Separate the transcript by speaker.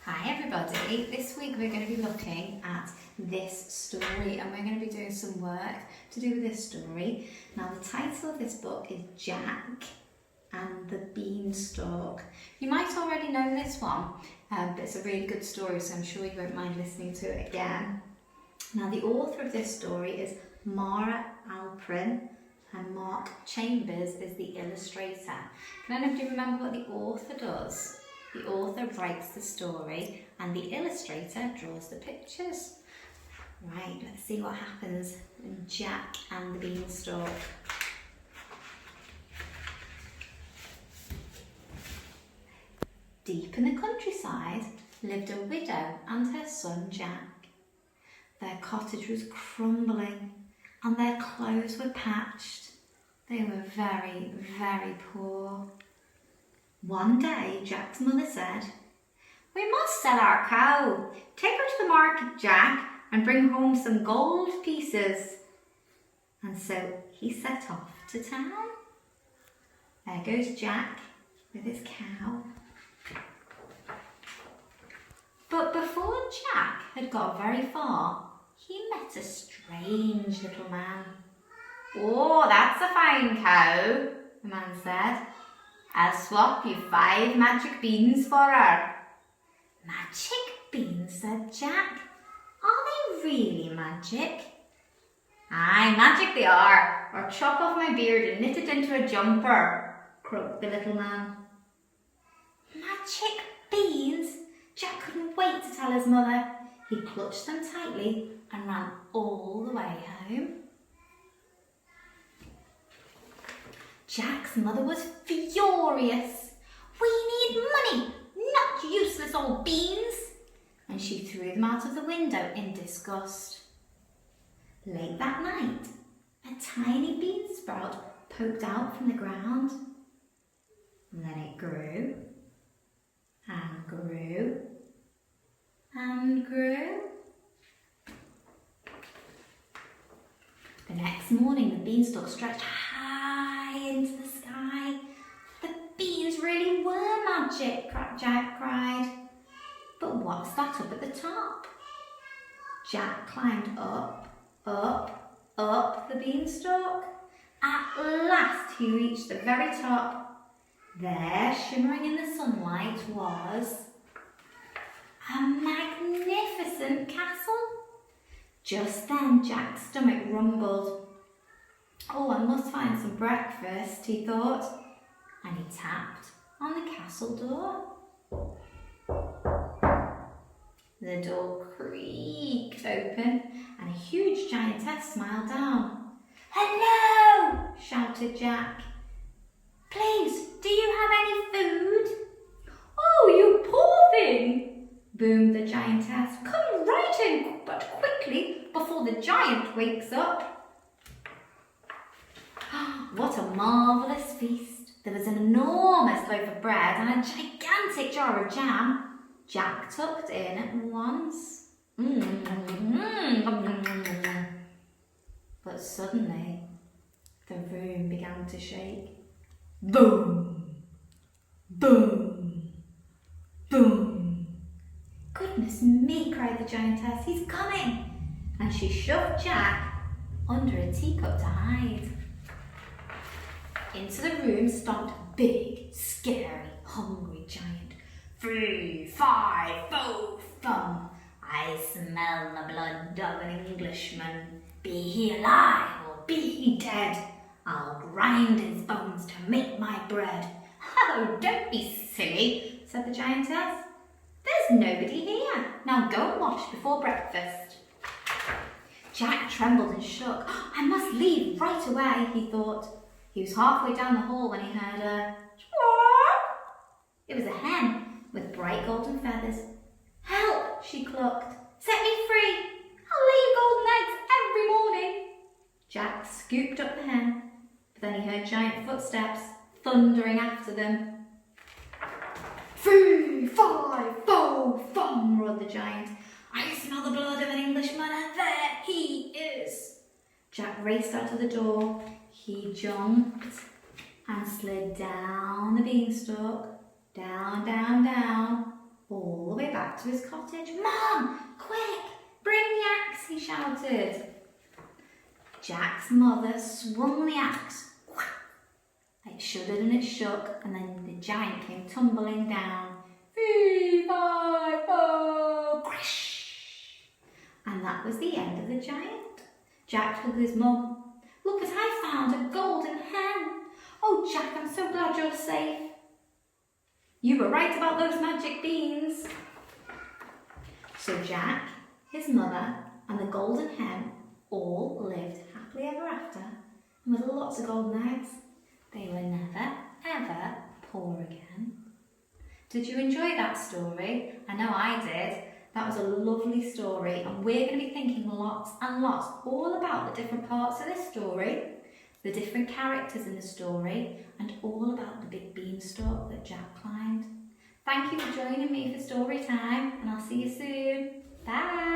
Speaker 1: Hi everybody, this week we're going to be looking at this story and we're going to be doing some work to do with this story. Now the title of this book is Jack and the Beanstalk. You might already know this one, but it's a really good story, so I'm sure you won't mind listening to it again. Now the author of this story is Mara Alprin and Mark Chambers is the illustrator. Can anybody remember what the author does? The author writes the story and the illustrator draws the pictures. Right, let's see what happens in Jack and the Beanstalk. Deep in the countryside lived a widow and her son Jack. Their cottage was crumbling and their clothes were patched. They were very, very poor. One day, Jack's mother said, "We must sell our cow. Take her to the market, Jack, and bring home some gold pieces." And so he set off to town. There goes Jack with his cow. But before Jack had got very far, he met a strange little man. "Oh, that's a fine cow," the man said. "I'll swap you 5 magic beans for her." "Magic beans?" said Jack. "Are they really magic?" "Aye, magic they are, or chop off my beard and knit it into a jumper," croaked the little man. Magic beans? Jack couldn't wait to tell his mother. He clutched them tightly and ran all the way home. Jack's mother was furious. "We need money, not useless old beans!" And she threw them out of the window in disgust. Late that night, a tiny bean sprout poked out from the ground. And then it grew and grew and grew. The next morning, the beanstalk stretched high into the sky. "The beans really were magic," Jack cried. "But what's that up at the top?" Jack climbed up, up, up the beanstalk. At last he reached the very top. There, shimmering in the sunlight, was a magnificent castle. Just then Jack's stomach rumbled. "Oh, I must find some breakfast," he thought, and he tapped on the castle door. The door creaked open and a huge giantess smiled down. "Hello!" shouted Jack. "Please, do you have any food?" "Oh, you poor thing!" boomed the giantess. "Come right in, but quickly, before the giant wakes up." What a marvellous feast! There was an enormous loaf of bread and a gigantic jar of jam. Jack tucked in at once. But suddenly, the room began to shake. Boom! Boom! Boom! "Goodness me," cried the giantess, "he's coming!" And she shoved Jack under a teacup to hide. Into the room stomped a big, scary, hungry giant. "Fee, fi, fo, fum, I smell the blood of an Englishman. Be he alive or be he dead, I'll grind his bones to make my bread." "Oh, don't be silly," said the giantess. "There's nobody here. Now go and wash before breakfast." Jack trembled and shook. "I must leave right away," he thought. He was halfway down the hall when he heard a squawk. It was a hen with bright golden feathers. "Help!" she clucked. "Set me free! I'll lay you golden eggs every morning." Jack scooped up the hen, but then he heard giant footsteps thundering after them. "Fee, fi, fo, fum," roared the giant. "I smell the blood of an Englishman, and there he is." Jack raced out of the door. He jumped and slid down the beanstalk, down, down, down, all the way back to his cottage. "Mum, quick, bring the axe," he shouted. Jack's mother swung the axe. It shuddered and it shook, and then the giant came tumbling down. "Fee, fi, fo, crash!" And that was the end of the giant. Jack told his mum, "Look what I found, a golden hen. Oh, Jack, I'm so glad you're safe." "You were right about those magic beans." So Jack, his mother, and the golden hen all lived happily ever after, and with lots of golden eggs. They were never, ever poor again. Did you enjoy that story? I know I did. That was a lovely story, and we're going to be thinking lots and lots all about the different parts of this story, the different characters in the story, and all about the big beanstalk that Jack climbed. Thank you for joining me for story time, and I'll see you soon. Bye!